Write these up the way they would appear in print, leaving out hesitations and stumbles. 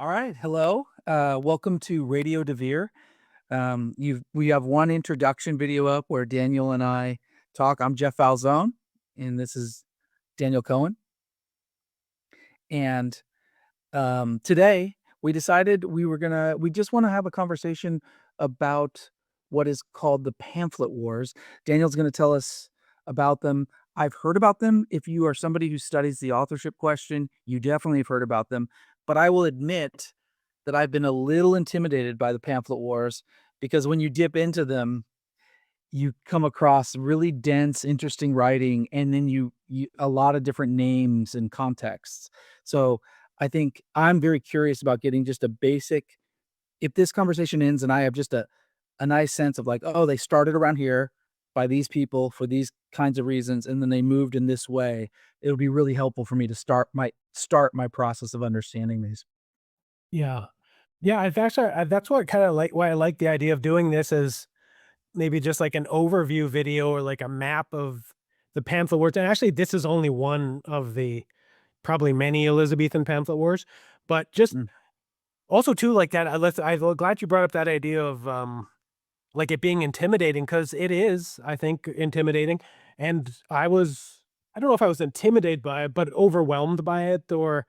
All right. Hello. Welcome to Radio de Vere. We have one introduction video up where Daniel and I talk. I'm Jeff Falzone, and this is Daniel Cohen. And today we decided we just want to have a conversation about what is called the pamphlet wars. Daniel's going to tell us about them. I've heard about them. If you are somebody who studies the authorship question, you definitely have heard about them. But I will admit that I've been a little intimidated by the pamphlet wars because when you dip into them, you come across really dense, interesting writing, and then you a lot of different names and contexts. So I think I'm very curious about getting just a basic. If this conversation ends and I have just a nice sense of like, oh, they started around here by these people for these kinds of reasons, and then they moved in this way, it'll be really helpful for me to start my process of understanding these. Yeah. Yeah, I've actually that's what kinda like why I like the idea of doing this is maybe just like an overview video or like a map of the pamphlet wars, and actually this is only one of the probably many Elizabethan pamphlet wars, but just Mm, also too like that, I'm glad you brought up that idea of, like it being intimidating because it is, I think, intimidating, and I don't know if I was intimidated by it, but overwhelmed by it or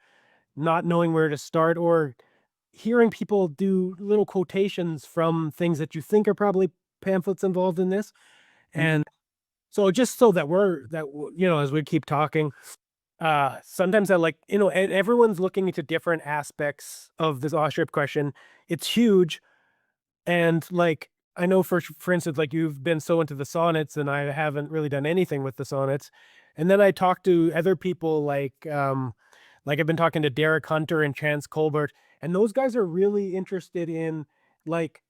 not knowing where to start or hearing people do little quotations from things that you think are probably pamphlets involved in this. mm, And so just so that as we keep talking, sometimes I like, everyone's looking into different aspects of this authorship question. It's huge. And like, I know for instance, like you've been so into the sonnets and I haven't really done anything with the sonnets. And then I talk to other people like I've been talking to Derek Hunter and Chance Colbert, and those guys are really interested in like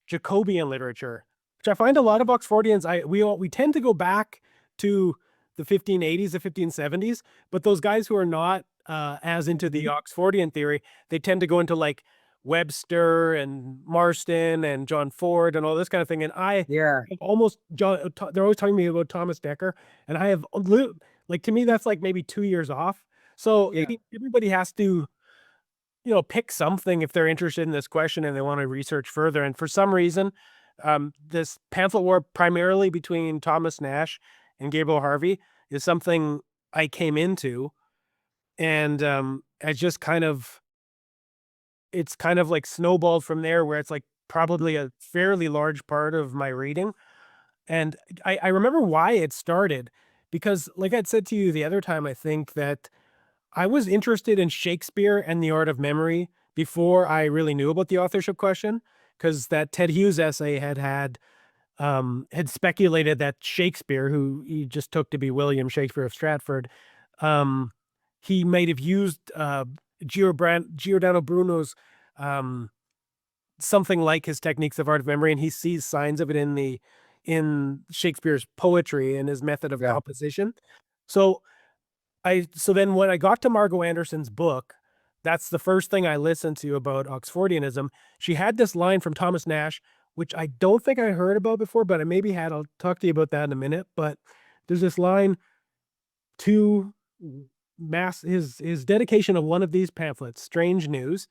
Jacobean literature, which I find a lot of Oxfordians, we tend to go back to the 1580s, the 1570s, but those guys who are not as into the Oxfordian theory, they tend to go into like Webster and Marston and John Ford and all this kind of thing. And I yeah. have they're always talking to me about Thomas Dekker, and I have like to me that's like maybe 2 years off. So I Yeah. mean, everybody has to pick something if they're interested in this question and they want to research further. And for some reason, this pamphlet war, primarily between Thomas Nash and Gabriel Harvey, is something I came into, and I just it's kind of like snowballed from there, where it's like probably a fairly large part of my reading. And I remember why it started because, like I'd said to you the other time, I think that I was interested in Shakespeare and the art of memory before I really knew about the authorship question, because that Ted Hughes essay had speculated that Shakespeare, who he just took to be William Shakespeare of Stratford, um, he might have used Giordano Bruno's um, something like his techniques of art of memory, and he sees signs of it in Shakespeare's poetry and his method of Yeah. composition. So so then when I got to Margot Anderson's book, that's the first thing I listened to about Oxfordianism. She had this line from Thomas Nash, which I don't think I heard about before, but I maybe had. I'll talk to you about that in a minute. But there's this line to mass his dedication of one of these pamphlets, Strange News.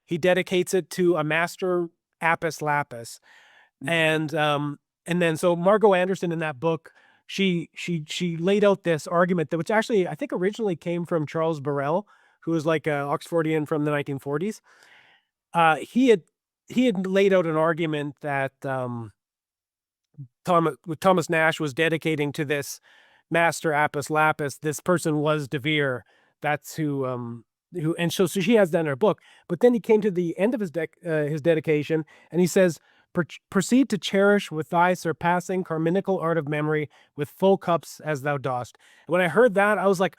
He dedicates it to a master apis lapis. Mm, And then so Margot Anderson in that book, she laid out this argument that which actually I think originally came from Charles Burrell, who was like a Oxfordian from the 1940s. He had laid out an argument that Thomas Nash was dedicating to this master apis lapis. This person was de Vere. That's who, and so she has that in her book. But then he came to the end of his dedication, and he says, Proceed to cherish with thy surpassing carminical art of memory with full cups as thou dost." And when I heard that, I was like,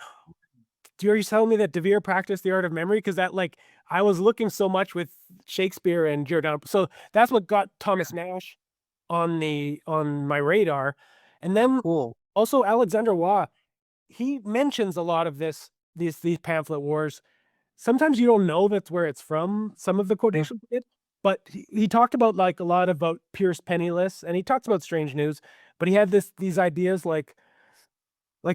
are you telling me that De Vere practiced the art of memory? Because that like I was looking so much with Shakespeare and Giordano. So that's what got Thomas Nash on my radar. And then cool. also Alexander Waugh, he mentions a lot of these pamphlet wars. Sometimes you don't know that's where it's from, some of the Mm, quotations did, but he talked about, like, a lot about Pierce Penniless, and he talks about Strange News, but he had these ideas like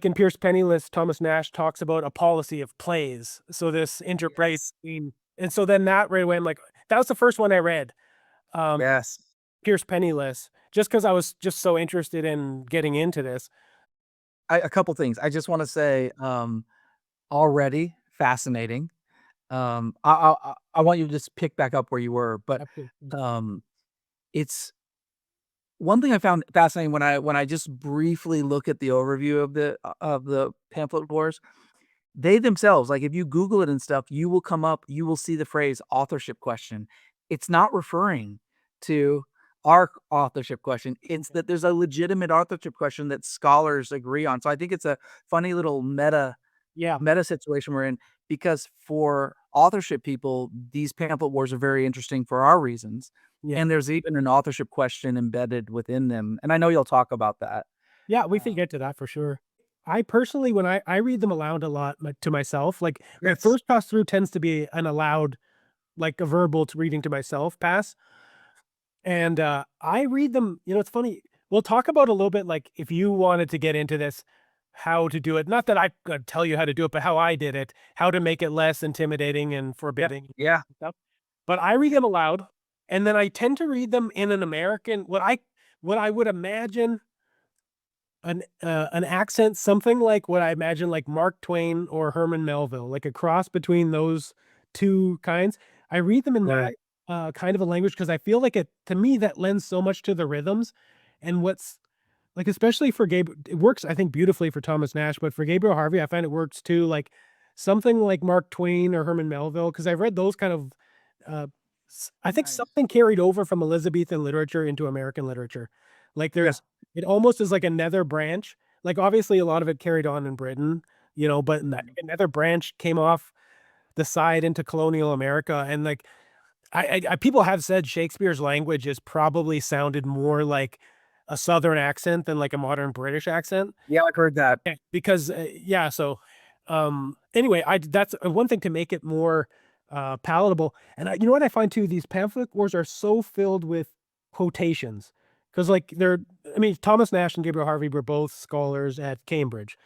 in Pierce Penniless, Thomas Nash talks about a policy of plays, so this interplay yes. between And so then that right away, I'm like, that was the first one I read, um, Yes. Pierce Penniless, just because I was just so interested in getting into this. A couple things. I just wanna say, already fascinating. I want you to just pick back up where you were, but, Absolutely. um, it's one thing I found fascinating when I just briefly look at the overview of the pamphlet wars, they themselves, like, if you Google it and stuff, you will see the phrase "authorship question." It's not referring to our authorship question, it's that there's a legitimate authorship question that scholars agree on, so I think it's a funny little Yeah, meta situation we're in because for authorship people, these pamphlet wars are very interesting for our reasons, yeah, and there's even an authorship question embedded within them, and I know you'll talk about that. yeah. We can Um, get to that for sure. I personally, when I read them aloud a lot, to myself, like my yes. first pass through tends to be an aloud, like a verbal to reading to myself pass. And, I read them, it's funny, we'll talk about a little bit, like, if you wanted to get into this, how to do it. Not that I could tell you how to do it, but how I did it, how to make it less intimidating and Yeah, forbidding yeah, and stuff. But I read them aloud, and then I tend to read them in an American what I would imagine an accent, something like what I imagine like Mark Twain or Herman Melville, like a cross between those 2 kinds. I read them in right. that, kind of a language because I feel like it to me, that lends so much to the rhythms and what's like, especially for Gabriel, it works, I think, beautifully for Thomas Nash, but for Gabriel Harvey, I find it works too, like, something like Mark Twain or Herman Melville, because 'cause I've read those kind of, uh, I think Nice. something carried over from Elizabethan literature into American literature. Like, Yeah, it almost is like another branch. Like, obviously, a lot of it carried on in Britain, but that mhm. another branch came off the side into colonial America, and, like, I people have said Shakespeare's language is probably sounded more like a Southern accent than like a modern British accent. Yeah, I've heard that. Because, yeah, so, anyway, I that's one thing to make it more, palatable, and you know what I find too? These pamphlet wars are so filled with quotations, because like, I mean, Thomas Nash and Gabriel Harvey were both scholars at Cambridge,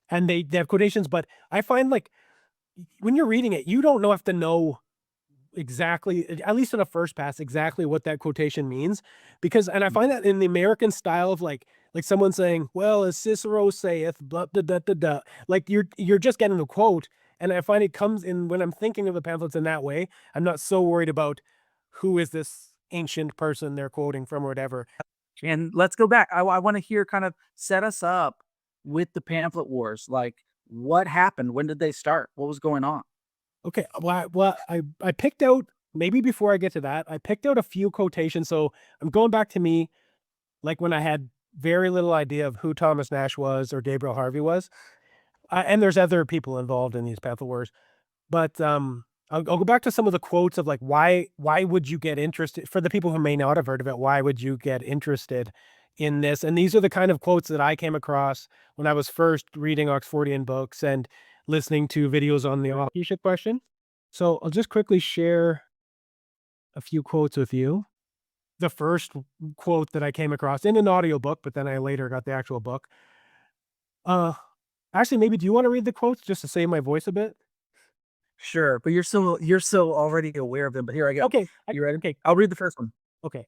and they have quotations, but I find, like, when you're reading it, you don't have to know exactly, at least in a first pass, exactly what that quotation means, because and I Mm. find that in the American style of, like someone saying, "Well, as Cicero saith, blah, da, da, da, da," like, you're just getting a quote, and I find it comes in when I'm thinking of the pamphlets in that way, I'm not so worried about who is this ancient person they're quoting from or whatever. And let's go back. I wanna hear kind of set us up with the pamphlet wars, like, what happened? When did they start? What was going on? Okay, well, I picked out, maybe before I get to that, I picked out a few quotations, so I'm going back to me, like, when I had very little idea of who Thomas Nash was or Gabriel Harvey was, and there's other people involved in these Panther Wars, but, I'll go back to some of the quotes of, like, why would you get interested for the people who may not have heard of it, why would you get interested in this? And these are the kind of quotes that I came across when I was first reading Oxfordian books and listening to videos on the authorship question. So, I'll just quickly share a few quotes with you. The first quote that I came across in an audiobook, but then I later got the actual book. Uh, Actually, maybe do you wanna read the quotes just to save my voice a bit? Sure, but you're so already aware of them, but here I go. Okay, You ready? okay, I'll read the first one. okay.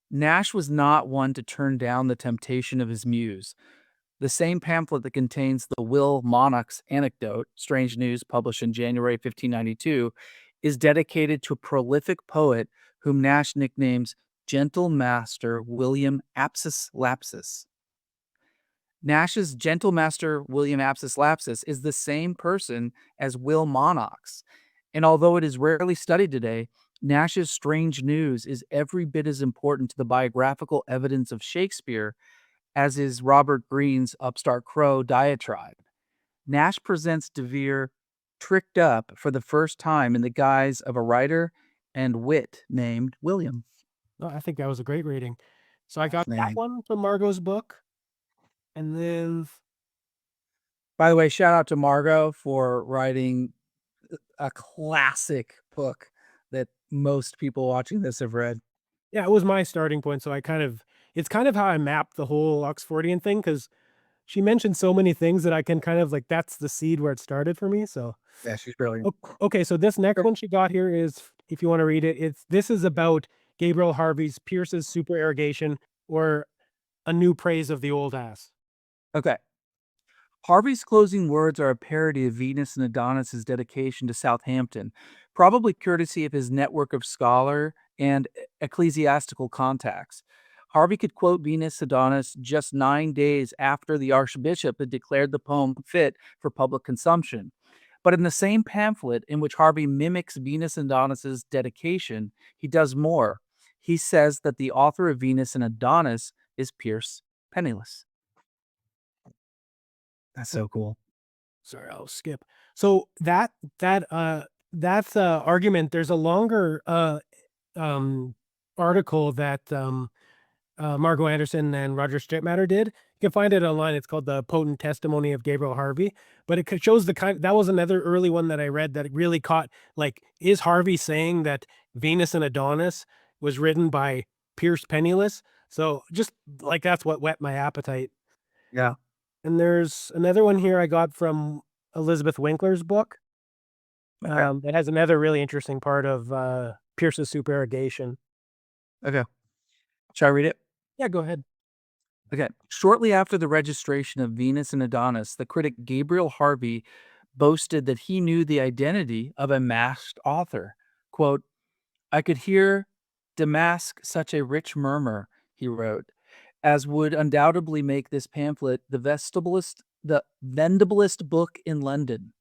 Nash was not one to turn down the temptation of his muse. The same pamphlet that contains the Will Monarch's anecdote, Strange News, published in January 1592, is dedicated to a prolific poet whom Nash nicknames Gentle Master William Apsis Lapsis. Nash's Gentle Master William Apsis Lapsis is the same person as Will Monarch's, and although it is rarely studied today, Nash's Strange News is every bit as important to the biographical evidence of Shakespeare as is Robert Greene's Upstart Crow diatribe. Nash presents de Vere tricked up for the first time in the guise of a writer and wit named William. No, I think that was a great reading. So I got that Fascinating. one from Margot's book, and then By the way, shout out to Margot for writing a classic book that most people watching this have read. yeah, it was my starting point, so it's kind of how I mapped the whole Oxfordian thing, because she mentioned so many things that I can kind of like, that's the seed where it started for me. So, Yeah, she's brilliant. okay. So this next Sure. one she got here is, if you want to read it, this is about Gabriel Harvey's Pierce's supererogation, or a new praise of the old ass. Okay. Harvey's closing words are a parody of Venus and Adonis's dedication to Southampton, probably courtesy of his network of scholar and ecclesiastical contacts. Harvey could quote Venus Adonis just 9 days after the archbishop had declared the poem fit for public consumption. But in the same pamphlet in which Harvey mimics Venus and Adonis's dedication, he does more. He says that the author of Venus and Adonis is Pierce Penniless. That's so cool. Sorry, I'll skip. So that's argument. There's a longer um article that Margot Anderson and Roger Strittmatter did. You can find it online. It's called "The Potent Testimony of Gabriel Harvey," but it shows the kind. That was another early one that I read that really caught. Like, is Harvey saying that Venus and Adonis was written by Pierce Penniless? So just like, that's what whet my appetite. Yeah. And there's another one here I got from Elizabeth Winkler's book, Okay. that has another really interesting part of Pierce's supererogation. Okay. Shall I read it? Yeah, go ahead. Okay. Shortly after the registration of Venus and Adonis, the critic Gabriel Harvey boasted that he knew the identity of a masked author. Quote, I could hear Damask such a rich murmur, he wrote, as would undoubtedly make this pamphlet the vendablest book in London.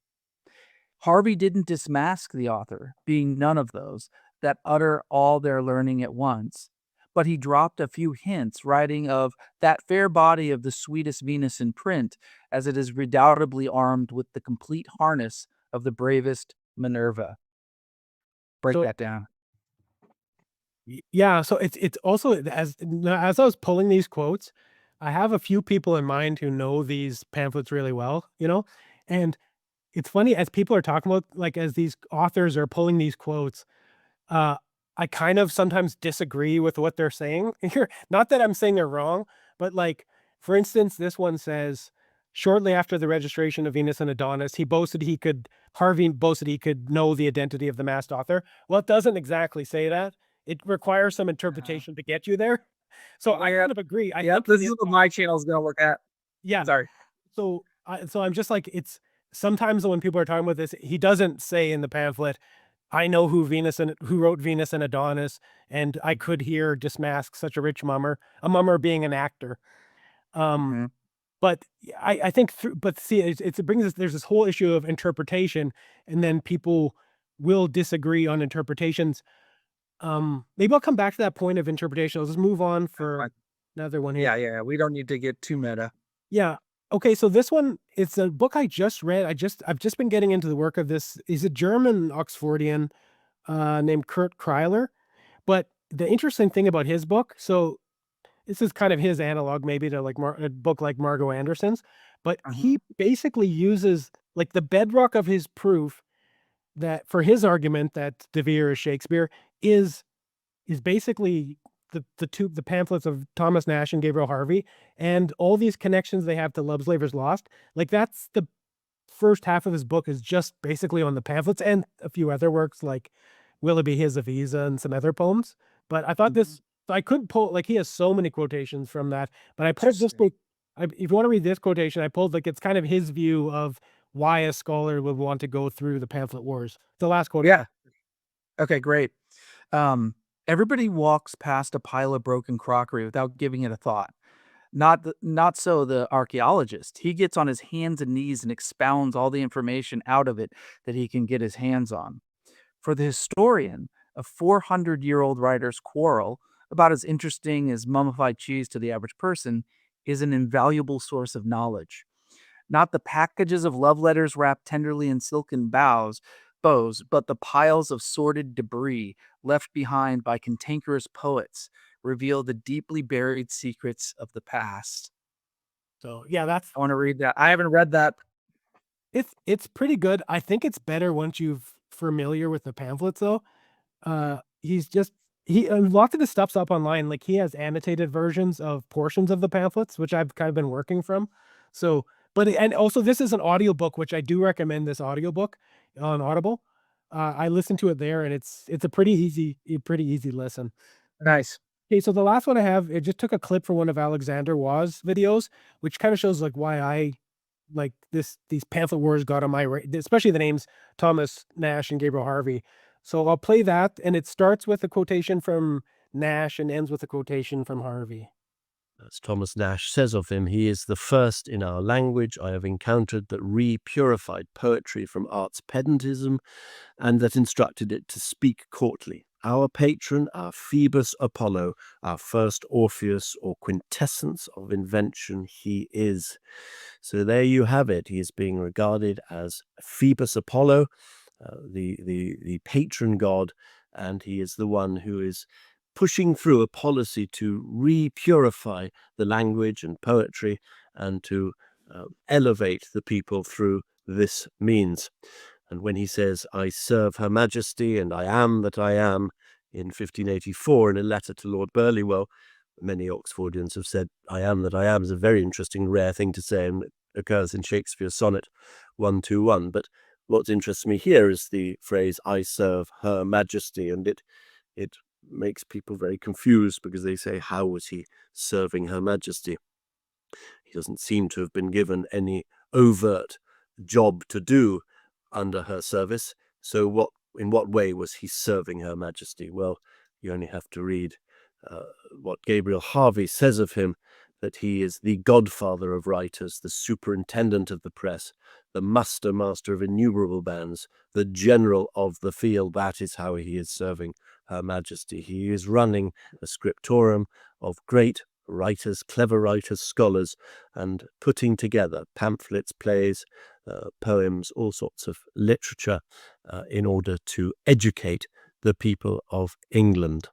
Harvey didn't dismask the author, being none of those that utter all their learning at once, but he dropped a few hints, writing of that fair body of the sweetest Venus in print, as it is redoubtably armed with the complete harness of the bravest Minerva. Break So that down. yeah, so it's also, as I was pulling these quotes, I have a few people in mind who know these pamphlets really well, and it's funny as people are talking about, like, as these authors are pulling these quotes, uh, I kind of sometimes disagree with what they're saying here. Not that I'm saying they're wrong, but, like, for instance, this one says, shortly after the registration of Venus and Adonis, Harvey boasted he could know the identity of the masked author. Well, it doesn't exactly say that. It requires some Uh, interpretation to get you there. So I yep. kind of agree. I Yep. think This he is is what my channel is going to look at. yeah. Sorry. So I'm just like, it's sometimes when people are talking about this, he doesn't say in the pamphlet, I know who wrote Venus and Adonis, and I could hear Dismask such a rich mummer, a mummer being an actor. Um, Hmm. but I think through, but see, it brings us, there's this whole issue of interpretation, and then people will disagree on interpretations. Maybe I'll come back to that point of interpretation. I'll just move on That's for fine. another one here. Yeah, yeah. We don't need to get too meta. Yeah. Okay, so this one, it's a book I just read. I've just been getting into the work of this. He's a German Oxfordian named Kurt Kreiler. But the interesting thing about his book, so this is kind of his analog maybe to like a book like Margot Anderson's, but Hmm. he basically uses like the bedrock of his proof that for his argument that De Vere is Shakespeare is basically the pamphlets of Thomas Nash and Gabriel Harvey, and all these connections they have to Love's Labour's Lost. Like, that's the first half of his book is just basically on the pamphlets and a few other works like Willoughby His Avisa and some other poems. But I thought Hmm. this, I couldn't pull, like, he has so many quotations from that, but I pulled this Interesting. quote. If you want to read this quotation, I pulled, like, it's kind of his view of why a scholar would want to go through the pamphlet wars. The last quote. Yeah. Okay, great. Um, Everybody walks past a pile of broken crockery without giving it a thought. Not so the archaeologist. He gets on his hands and knees and expounds all the information out of it that he can get his hands on. For the historian, a 400-year-old writer's quarrel, about as interesting as mummified cheese to the average person, is an invaluable source of knowledge. Not the packages of love letters wrapped tenderly in silken bows, but the piles of sordid debris left behind by cantankerous poets reveal the deeply buried secrets of the past. So yeah, that's I want to read that. I haven't read that. it's pretty good. I think it's better once you've familiar with the pamphlets though. He's just he lots of his stuff's up online. Like, he has annotated versions of portions of the pamphlets, which I've kind of been working from. So, but and also this is an audiobook, which I do recommend this audiobook on Audible. I listened to it there and it's a pretty easy listen. Nice. Okay, so the last one I have, it just took a clip from one of Alexander Waugh's videos, which kind of shows like why I like these pamphlet wars got on my especially the names Thomas Nash and Gabriel Harvey. So I'll play that, and it starts with a quotation from Nash and ends with a quotation from Harvey. As Thomas Nash says of him, he is the first in our language I have encountered that re-purified poetry from art's pedantism and that instructed it to speak courtly. Our patron, our Phoebus Apollo, our first Orpheus or quintessence of invention he is. So there you have it. He is being regarded as Phoebus Apollo, the patron god, and he is the one who is pushing through a policy to re-purify the language and poetry and to elevate the people through this means. And when he says, I serve Her Majesty and I am that I am, in 1584 in a letter to Lord Burlywell, many Oxfordians have said, I am that I am is a very interesting, rare thing to say, and it occurs in Shakespeare's sonnet 121. But what interests me here is the phrase, I serve Her Majesty, and it makes people very confused because they say, how was he serving Her Majesty? He doesn't seem to have been given any overt job to do under her service. So in what way was he serving Her Majesty? Well, you only have to read what Gabriel Harvey says of him, that he is the godfather of writers, the superintendent of the press, the muster master of innumerable bands, the general of the field. That is how he is serving Her Majesty. He is running a scriptorum of great writers, clever writers, scholars, and putting together pamphlets, plays, poems, all sorts of literature in order to educate the people of England.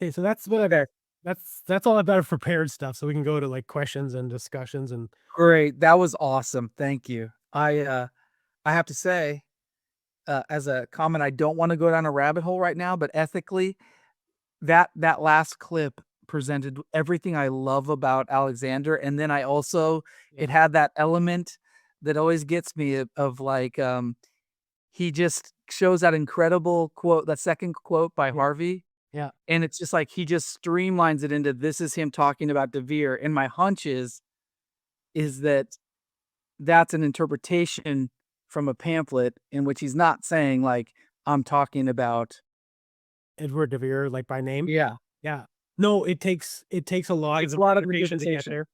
Okay, so that's what I got. That's all I've got of prepared stuff, so we can go to like questions and discussions and Great. That was awesome. Thank you. I have to say, as a comment, I don't wanna go down a rabbit hole right now, but ethically, that last clip presented everything I love about Alexander, and then I also it yeah, had that element that always gets me of like, he just shows that incredible quote, that second quote by yeah, Harvey, yeah. and it's just like he just streamlines it into this is him talking about De Vere, and my hunch is that that's an interpretation from a pamphlet in which he's not saying like, "I'm talking about." Edward de Vere, like by name. Yeah. Yeah. No, it takes a lot of It's a lot of interpretation to get interpretation. there.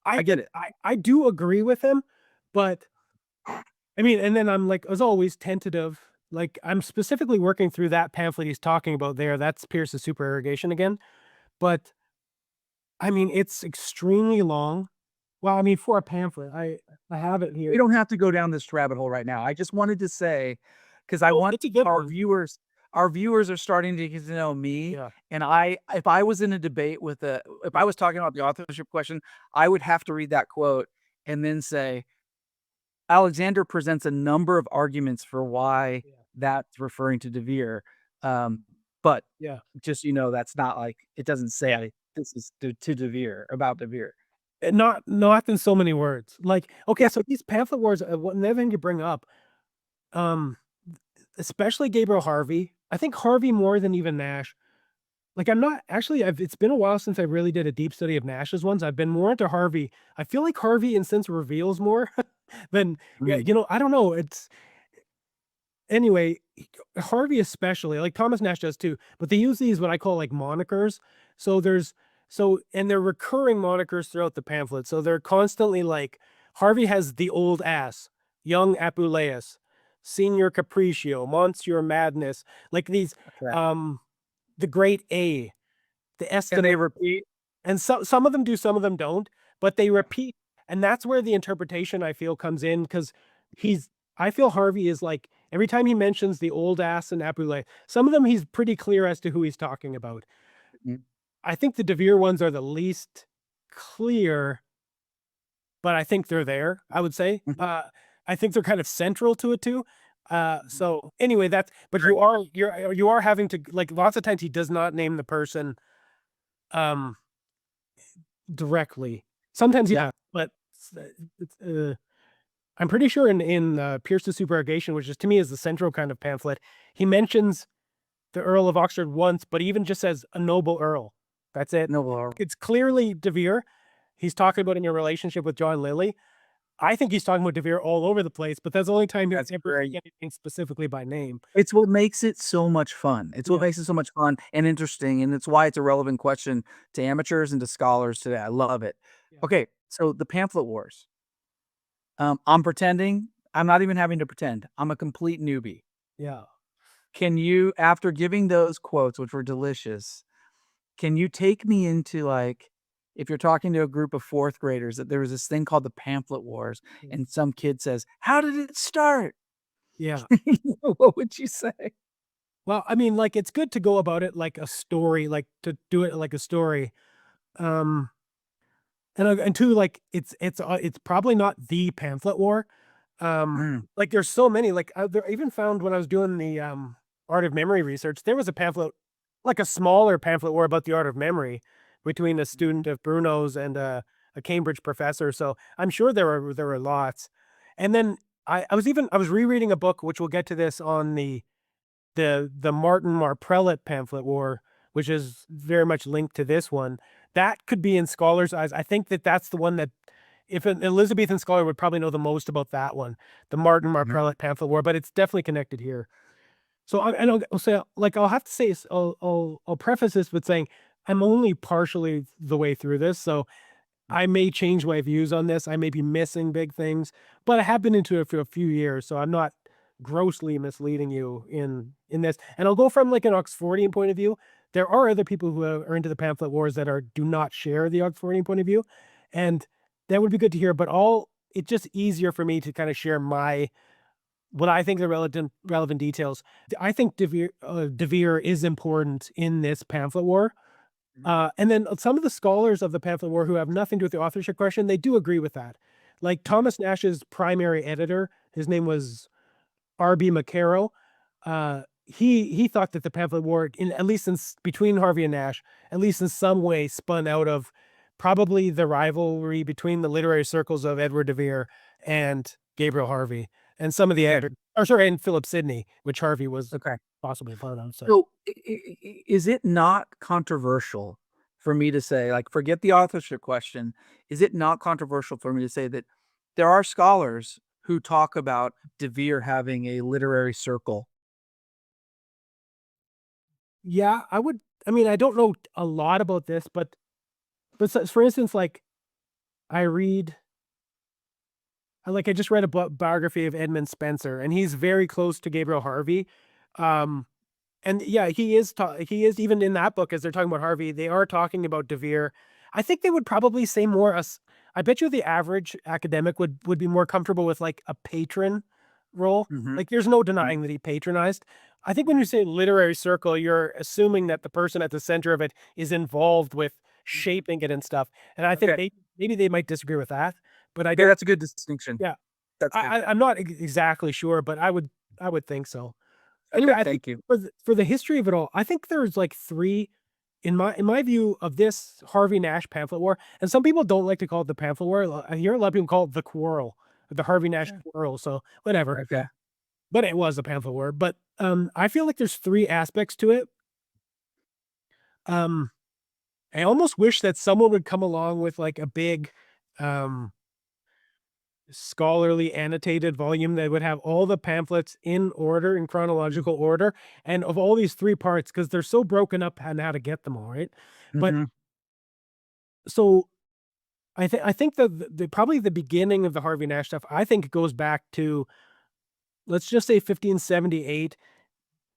I I get it. I do agree with him, but I mean, and then I'm like, as always, tentative. Like I'm specifically working through that pamphlet he's talking about there. That's Pierce's supererogation again. But I mean, it's extremely long. Well, I mean, for a pamphlet, I have it We here. don't have to go down this rabbit hole right now. I just wanted to say, because I Oh, want it's a good our one. viewers our viewers are starting to get to know me, Yeah. and if I was in a debate with a if I was talking about the authorship question, I would have to read that quote and then say, Alexander presents a number of arguments for why Yeah. that's referring to De Vere, but Yeah. just, that's not like it doesn't Yeah. say this is to De Vere, about De Vere. And not in so many words. Like, okay, so these pamphlet wars, another thing you bring up, um, especially Gabriel Harvey. I think Harvey more than even Nash. Like, I'm not actually, it's been a while since I really did a deep study of Nash's ones. I've been more into Harvey. I feel like Harvey, in sense, reveals more than, yeah, Mhm. I don't know. It's anyway, Harvey especially, like Thomas Nash does too, but they use these what I call like monikers. So and they're recurring monikers throughout the pamphlet. So they're constantly like Harvey has the old ass, young Apuleius, Senior Capriccio, Monsieur Madness, like these Okay. um the great A, the And they estimate, repeat. and some of them do, some of them don't, but they repeat, and that's where the interpretation I feel comes in because I feel Harvey is like every time he mentions the old ass and Apule, some of them he's pretty clear as to who he's talking about. Mhm. I think the De Vere ones are the least clear, but I think they're there, I would say. Mhm. I think they're kind of central to it too. Mhm. So anyway, that's but Great. you are having to like lots of times he does not name the person. Um directly. Sometimes, yeah, but I'm pretty sure in Pierce the Supererogation, which is to me is the central kind of pamphlet, he mentions the Earl of Oxford once, but he even just says a noble earl. That's it. Noble. It's clearly De Vere. He's talking about in your relationship with John Lyly. I think he's talking about De Vere all over the place, but that's the only time That's he's ever great. saying anything specifically by name. It's what makes it so much fun. It's what Yeah. makes it so much fun and interesting, and it's why it's a relevant question to amateurs and to scholars today. I love it. Yeah. Okay, so the pamphlet wars. I'm pretending. I'm not even having to pretend. I'm a complete newbie. Yeah. Can you, after giving those quotes, which were delicious, can you take me into, like, if you're talking to a group of 4th graders, that there was this thing called the pamphlet wars, and some kid says, "How did it start?" Yeah. What would you say? Well, I mean, like, it's good to go about it like a story, like to do it like a story. Um, and two, like it's probably not the pamphlet war. Mm, Like there's so many. Like I even found when I was doing the art of memory research, there was a pamphlet, like a smaller pamphlet war about the art of memory between a student of Bruno's and a Cambridge professor. So I'm sure there were lots. And then I was rereading a book, which we'll get to this on the Martin Marprelate pamphlet war, which is very much linked to this one. That could be in scholars' eyes. I think that that's the one that, if an Elizabethan scholar would probably know the most about that one, the Martin mhm, Marprelate pamphlet war, but it's definitely connected here. So I'll say, like, I'll have to say, I'll preface this with saying I'm only partially the way through this, so I may change my views on this. I may be missing big things, but I have been into it for a few years, so I'm not grossly misleading you in this. And I'll go from like an Oxfordian point of view. There are other people who are into the pamphlet wars that do not share the Oxfordian point of view, and that would be good to hear. But it's just easier for me to kind of share what I think the relevant details. I think De Vere is important in this pamphlet war. mhm, And then some of the scholars of the pamphlet war who have nothing to do with the authorship question, they do agree with that. Like Thomas Nash's primary editor, his name was R.B. McCarrow. He thought that the pamphlet war, at least between Harvey and Nash, at least in some way, spun out of probably the rivalry between the literary circles of Edward de Vere and Gabriel Harvey, and some of the okay, editors, or sorry, and Philip Sidney, which Harvey was okay. possibly a part of. So So, is it not controversial for me to say, like, forget the authorship question, is it not controversial for me to say that there are scholars who talk about De Vere having a literary circle? yeah, I would. I mean, I don't know a lot about this, but for instance, like I read I just read a biography of Edmund Spenser, and he's very close to Gabriel Harvey. Um, and yeah, he is even in that book as they're talking about Harvey, they are talking about De Vere. I think they would probably say more us. I bet you the average academic would be more comfortable with like a patron role. Mhm, Like there's no mhm, denying that he patronized. I think when you say literary circle, you're assuming that the person at the center of it is involved with mhm. shaping it and stuff. And I think Okay, maybe they might disagree with that, but I okay, don't. that's a good distinction. Yeah, That's good. I'm not exactly sure, but I would think so. Anyway, Okay, I think thank you. for the history of it all, I think there's like three, in my view of this Harvey Nash pamphlet war, and some people don't like to call it the pamphlet war. I hear a lot of people call it the quarrel, the Harvey Nash Yeah. quarrel. So whatever, Okay. but it was a pamphlet war. But I feel like there's three aspects to it. Um, I almost wish that someone would come along with like a big, um, scholarly annotated volume that would have all the pamphlets in order, in chronological order, and of all these three parts, because they're so broken up and how to get them all right. But Mhm. so I think the probably the beginning of the Harvey Nash stuff, I think it goes back to, let's just say 1578,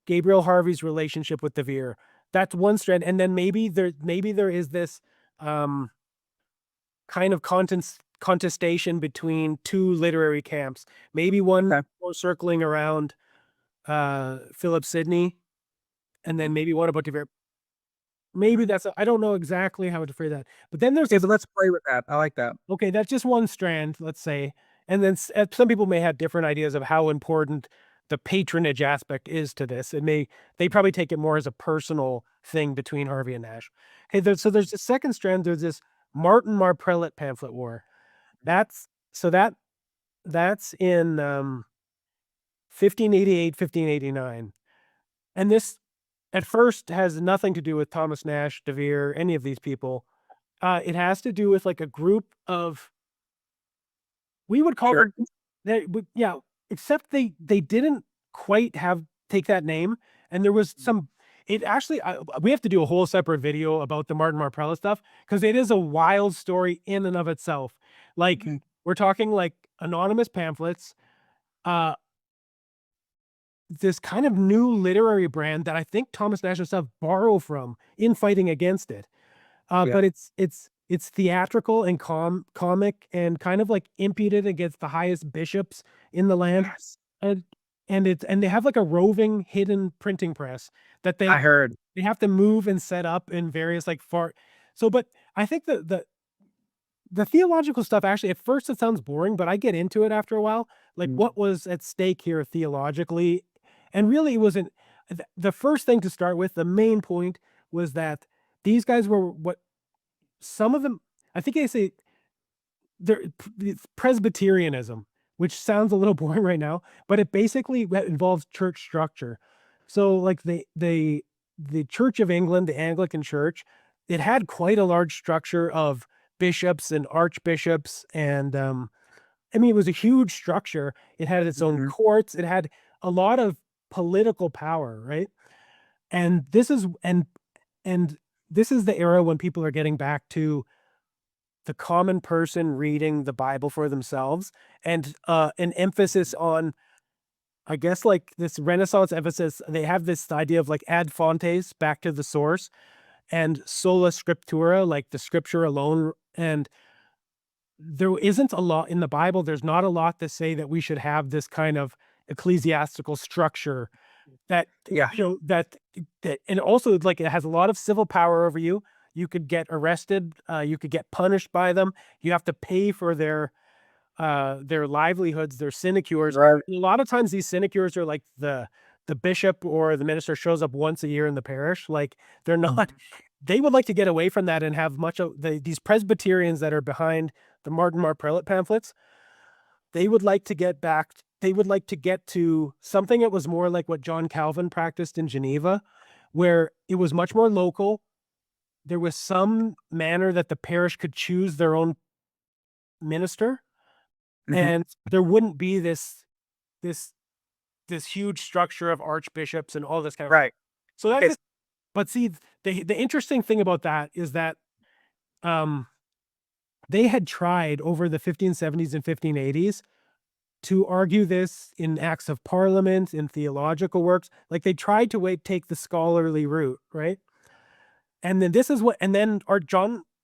Gabriel Harvey's relationship with De Vere. That's one strand. And then maybe there is this um kind of contestation between two literary camps. Maybe one Okay. more circling around Philip Sidney, and then maybe one about De Vere. Maybe I don't know exactly how to phrase that. But then there's Okay, this, but let's play with that. I like that. okay, that's just one strand, let's say. And then some people may have different ideas of how important the patronage aspect is to this. They probably take it more as a personal thing between Harvey and Nash. Okay, so there's the second strand. There's this Martin Marprelate Pamphlet War. That's in 1588, 1589. And this at first has nothing to do with Thomas Nashe, de Vere, any of these people. It has to do with like a group of, we would call them, yeah, except they didn't quite take that name. And there was some, it actually, we have to do a whole separate video about the Martin Marprelate stuff, because it is a wild story in and of itself. Like, we're talking like anonymous pamphlets, this kind of new literary brand that I think Thomas Nash himself borrowed from in fighting against it. But it's theatrical and comic and kind of like imputed against the highest bishops in the land. Yes. And they have like a roving hidden printing press that I heard. they have to move and set up in various like but I think the theological stuff, actually, at first it sounds boring, but I get into it after a while. Like, what was at stake here theologically? And really, it wasn't the first thing to start with. The main point was that these guys were some of them, I think they say, it's Presbyterianism, which sounds a little boring right now, but it basically involves church structure. So, like the Church of England, the Anglican Church, it had quite a large structure of bishops and archbishops, and I mean, it was a huge structure. It had its own courts. It had a lot of political power, right? And this is the era when people are getting back to the common person reading the Bible for themselves, and an emphasis on, I guess, like this Renaissance emphasis. They have this idea of like ad fontes, back to the source, and sola scriptura, like the scripture alone. And there isn't a lot in the Bible. There's not a lot to say that we should have this kind of ecclesiastical structure that, that, and also like it has a lot of civil power over you. You could get arrested. You could get punished by them. You have to pay for their livelihoods, their sinecures. Right. A lot of times these sinecures are like the bishop or the minister shows up once a year in the parish. Like, they're not, they would like to get away from that and have much of these Presbyterians that are behind the Martin Marprelate pamphlets. They would like to get back. They would like to get to something that was more like what John Calvin practiced in Geneva, where it was much more local. There was some manner that the parish could choose their own minister, and there wouldn't be this huge structure of archbishops and all this kind of Right. So that's but see, the interesting thing about that is that they had tried over the 1570s and 1580s to argue this in acts of parliament, in theological works. Like, they tried to take the scholarly route, right? And then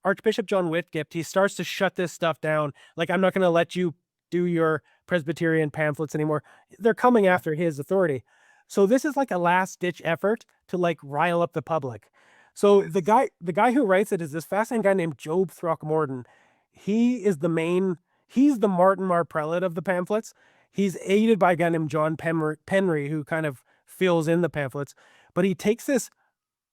Archbishop John Whitgift, he starts to shut this stuff down. Like, I'm not going to let you do your Presbyterian pamphlets anymore. They're coming after his authority. So this is like a last ditch effort to like rile up the public. So the guy who writes it is this fascinating guy named Job Throckmorton. He's the Martin Marprelate of the pamphlets. He's aided by a guy named John Penry, who kind of fills in the pamphlets. But he takes this,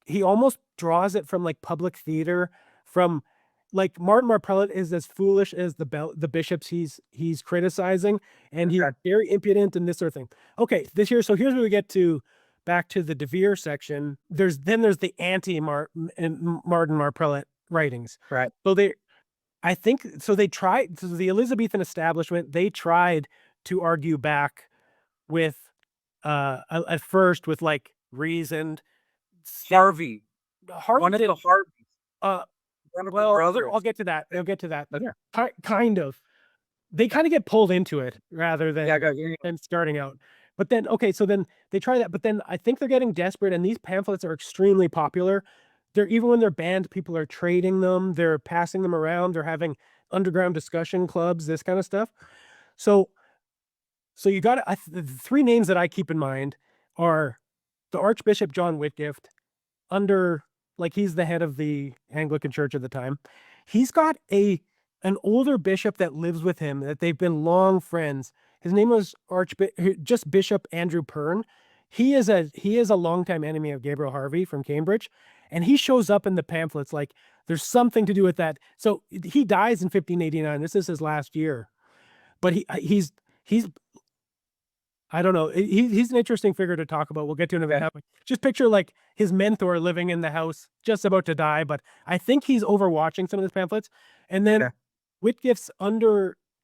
he almost draws it from like public theater, from like Martin Marprelate is as foolish as the bishops he's criticizing, and he's very impudent and this sort of thing. Okay, so here's where we get to back to the de Vere section. There's the anti-Martin Marprelate writings. Right. So the Elizabethan establishment, they tried to argue back with at first with like reasoned Harvey. One of the Harveys. Well, I'll get to that. Kind of. They kind of get pulled into it rather than starting out. But then, okay, so then they try that. But then I think they're getting desperate, and these pamphlets are extremely popular. Even when they're banned, people are trading them. They're passing them around. They're having underground discussion clubs, this kind of stuff. So you got the three names that I keep in mind are the Archbishop John Whitgift, he's the head of the Anglican Church at the time. He's got an older bishop that lives with him, that they've been long friends. His name was Bishop Andrew Perne. He is a longtime enemy of Gabriel Harvey from Cambridge, And he shows up in the pamphlets like there's something to do with that. So he dies in 1589. This is his last year. But he's I don't know. He's an interesting figure to talk about. We'll get to in a minute. Just picture like his mentor living in the house, just about to die, but I think he's overwatching some of his pamphlets. And then Yeah. Whitgift's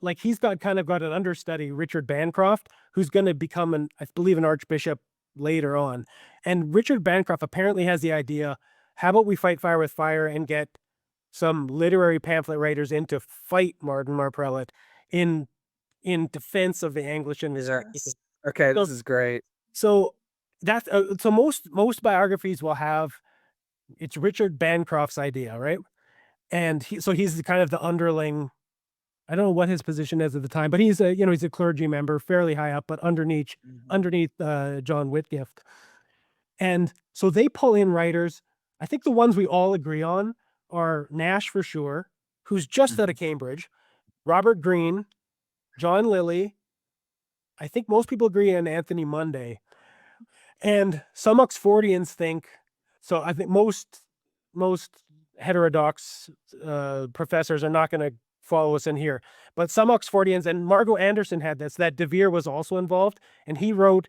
like he's got an understudy, Richard Bancroft, who's going to become I believe an archbishop later on. And Richard Bancroft apparently has the idea, how about we fight fire with fire and get some literary pamphlet writers in to fight Martin Marprelate in defense of the Anglican. Okay, So- this is great. So that's so most biographies will have it's Richard Bancroft's idea, right? And he's kind of the underling. I don't know what his position is at the time, but he's a clergy member, fairly high up, but underneath John Whitgift. And so they pull in writers. I think the ones we all agree on are Nash for sure, who's just out of Cambridge, Robert Greene, John Lyly. I think most people agree on Anthony Munday. And some Oxfordians think, so I think most heterodox professors are not going to follow us in here, but some Oxfordians, and Margot Anderson had this, that De Vere was also involved, and he wrote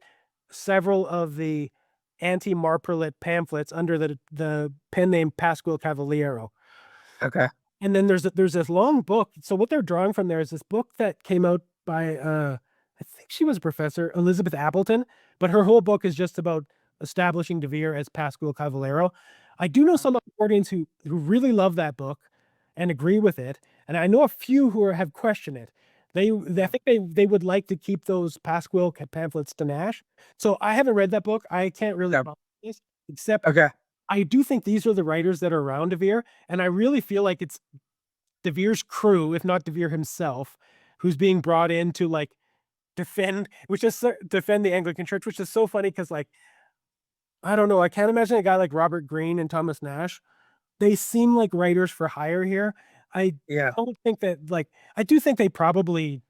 several of the anti-Marprelate pamphlets under the pen name Pasquale Cavaliero. Okay. And then there's this long book. So what they're drawing from there is this book that came out by I think she was a professor, Elizabeth Appleton, but her whole book is just about establishing De Vere as Pasquale Cavaliero. I do know some audience who really love that book and agree with it, and I know a few who have questioned it. I think they would like to keep those Pasquale pamphlets to Nash. So I haven't read that book. I can't really comment on this, except Okay. I do think these are the writers that are around De Vere, and I really feel like it's De Vere's crew, if not De Vere himself, who's being brought in to like defend the Anglican Church, which is so funny because like I don't know, I can't imagine a guy like Robert Greene and Thomas Nash. They seem like writers for hire here. I Yeah. don't think that I do think they probably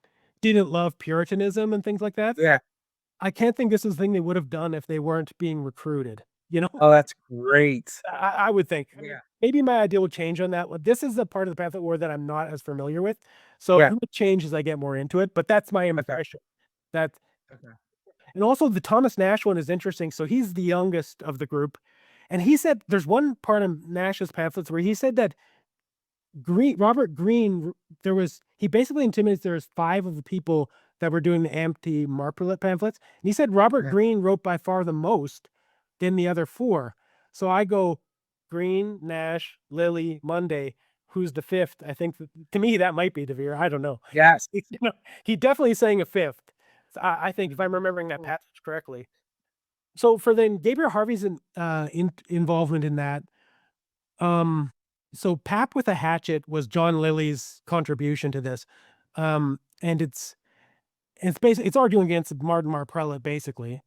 didn't love Puritanism and things like that. Yeah. I can't think this is the thing they would have done if they weren't being recruited. Oh, that's great. I would think. I mean, Yeah. maybe my idea will change on that one. This is the part of the Pamphlet War that I'm not as familiar with. So Yeah. it would change as I get more into it, but that's my impression. That Okay. And also the Thomas Nash one is interesting. So he's the youngest of the group. And he said there's one part of Nash's pamphlets where he said that Robert Greene, he basically intimidates there's 5 of the people that were doing the anti-Marprelate pamphlets. And he said Robert Greene wrote by far the most than the other 4. So I go Greene, Nash, Lyly, Munday. Who's the 5th? I think to me that might be De Vere. I don't know. Yes. He definitely is saying a 5th. I think if I'm remembering that passage correctly. So for then Gabriel Harvey's involvement in that. So Pap with a Hatchet was John Lyly's contribution to this. And it's basically it's arguing against Martin Marprelate basically.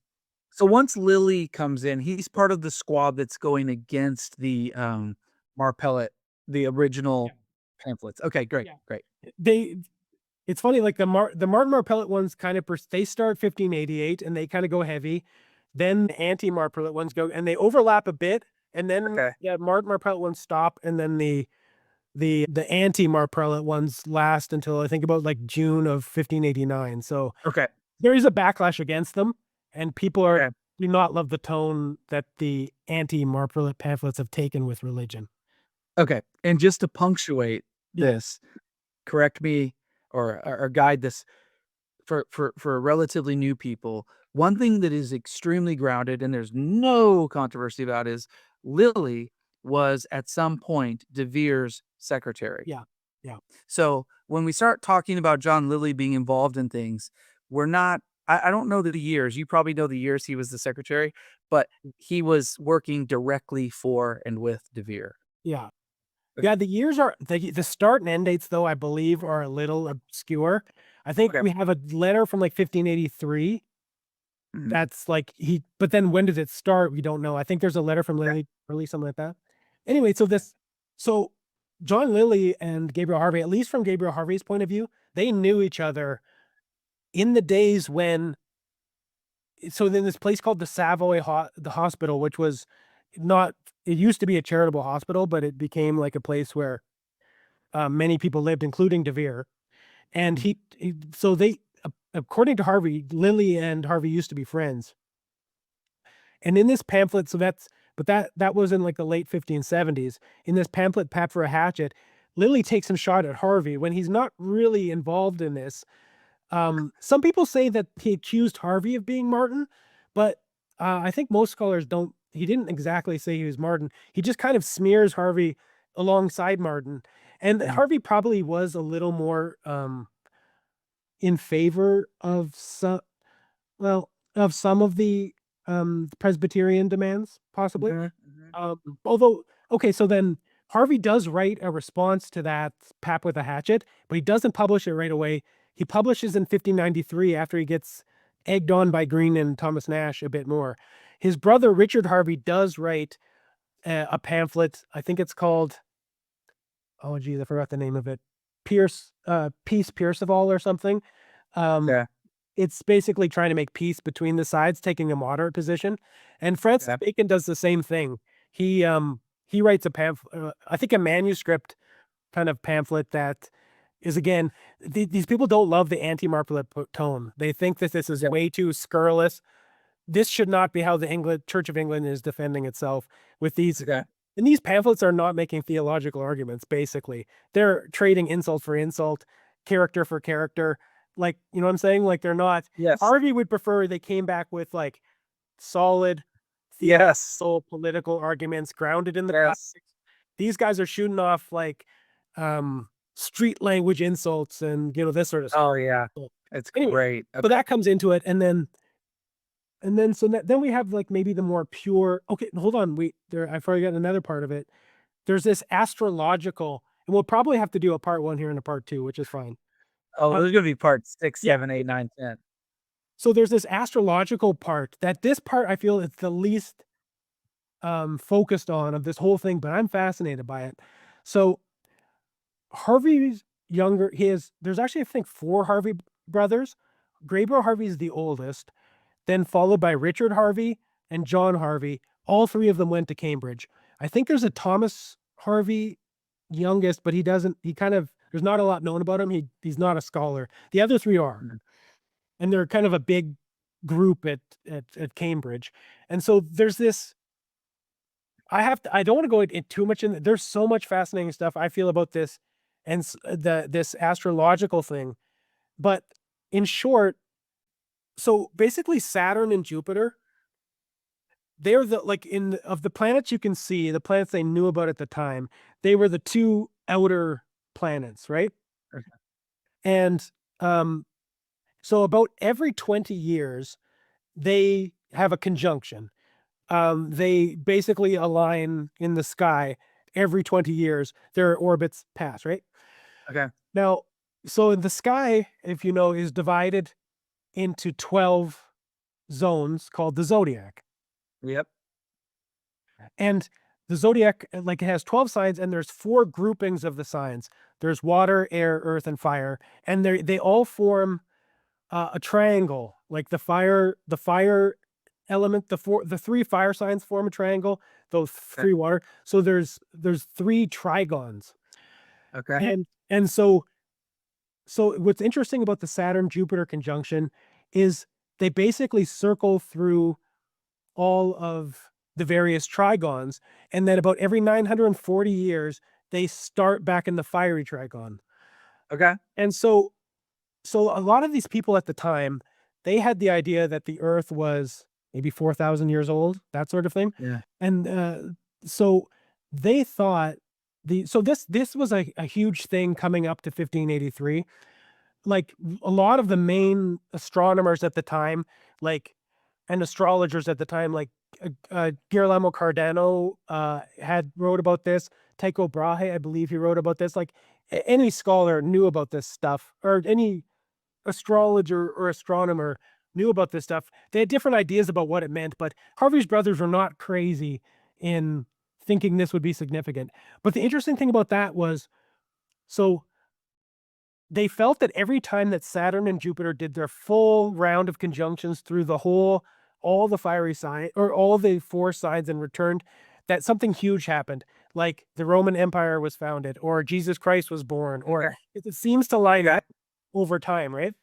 So once Lyly comes in, he's part of the squad that's going against the Marprelate, the original pamphlets. Okay, great, great. It's funny, like the Martin Marprelate ones kind of they start 1588 and they kind of go heavy. Then the anti-Marprelate ones go and they overlap a bit, and then Martin Marprelate ones stop, and then the anti-Marprelate ones last until I think about like June of 1589. So there is a backlash against them, and people do not love the tone that the anti-Marprelate pamphlets have taken with religion. Okay, and just to punctuate this, correct me or guide this for relatively new people. One thing that is extremely grounded and there's no controversy about is Lyly was at some point De Vere's secretary. Yeah. So when we start talking about John Lyly being involved in things, we're not. I don't know the years. You probably know the years he was the secretary, but he was working directly for and with De Vere. Yeah. Yeah, the years are the start and end dates, though, I believe, are a little obscure. I think we have a letter from like 1583. That's like but then when did it start? We don't know. I think there's a letter from Lyly, or something like that. Anyway, so John Lyly and Gabriel Harvey, at least from Gabriel Harvey's point of view, they knew each other in the days when. So then this place called the Savoy the hospital, which was not, it used to be a charitable hospital, but it became like a place where many people lived, including de Vere. And so they, according to Harvey, Lyly and Harvey used to be friends. And in this pamphlet, but that was in like the late 1570s. In this pamphlet, Pap for a Hatchet, Lyly takes some shot at Harvey when he's not really involved in this. Some people say that he accused Harvey of being Martin, but I think most scholars don't. He didn't exactly say he was Martin. He just kind of smears Harvey alongside Martin. And Harvey probably was a little more in favor of some of the Presbyterian demands, possibly. Although, okay, so then Harvey does write a response to that Pap with a Hatchet, but he doesn't publish it right away. He publishes in 1593 after he gets egged on by Greene and Thomas Nash a bit more. His brother Richard Harvey does write a pamphlet. I think it's called, oh geez, I forgot the name of it. Peace Pierceval or something. It's basically trying to make peace between the sides, taking a moderate position. And Francis Bacon does the same thing. He writes a pamphlet, I think a manuscript kind of pamphlet that is, again, these people don't love the anti-Marprelate tone. They think that this is way too scurrilous. This should not be how the Church of England is defending itself with these. And these pamphlets are not making theological arguments, basically. They're trading insult for insult, character for character. Like, you know what I'm saying? Like, they're not. Harvey would prefer they came back with like solid theological political arguments grounded in the classics. These guys are shooting off like street language insults and, you know, this sort of stuff. Oh yeah. It's great. But that comes into it, and then then we have like maybe the more pure. Okay, hold on. I forgot another part of it. There's this astrological, and we'll probably have to do a part 1 here and a part 2, which is fine. Oh, there's gonna be part 6, 7, 8, 9, 10. So there's this astrological part this part I feel is the least focused on of this whole thing, but I'm fascinated by it. So Harvey's younger. There's actually, I think, 4 Harvey brothers. Gabriel Harvey is the oldest, then followed by Richard Harvey and John Harvey. All 3 of them went to Cambridge. I think there's a Thomas Harvey youngest, but there's not a lot known about him. He's not a scholar. The other 3 are. And they're kind of a big group at Cambridge. And so there's this, I don't want to go in too much there's so much fascinating stuff I feel about this and this astrological thing. But in short, so basically Saturn and Jupiter, they're of the planets you can see, the planets they knew about at the time, they were the 2 outer planets, right? And so about every 20 years, they have a conjunction. They basically align in the sky every 20 years. Their orbits pass, right? Now, so the sky, if you know, is divided into 12 zones called the zodiac. And the zodiac, like, it has 12 signs, and there's 4 groupings of the signs. There's water, air, earth, and fire, and they all form a triangle. Like the fire element, the 3 fire signs form a triangle. Those 3 water. So there's 3 trigons. And so what's interesting about the Saturn-Jupiter conjunction is they basically circle through all of the various trigons, and then about every 940 years, they start back in the fiery trigon. And so a lot of these people at the time, they had the idea that the Earth was maybe 4,000 years old, that sort of thing. And so they thought this was a huge thing coming up to 1583. Like, a lot of the main astronomers at the time, like, and astrologers at the time, like Girolamo Cardano wrote about this. Tycho Brahe, I believe he wrote about this. Like, any scholar knew about this stuff, or any astrologer or astronomer knew about this stuff. They had different ideas about what it meant, but Harvey's brothers were not crazy in thinking this would be significant. But the interesting thing about that was, so they felt that every time that Saturn and Jupiter did their full round of conjunctions through all the fiery sign, or all the 4 signs, and returned, that something huge happened, like the Roman Empire was founded, or Jesus Christ was born, or Okay. it seems to line up over time, right?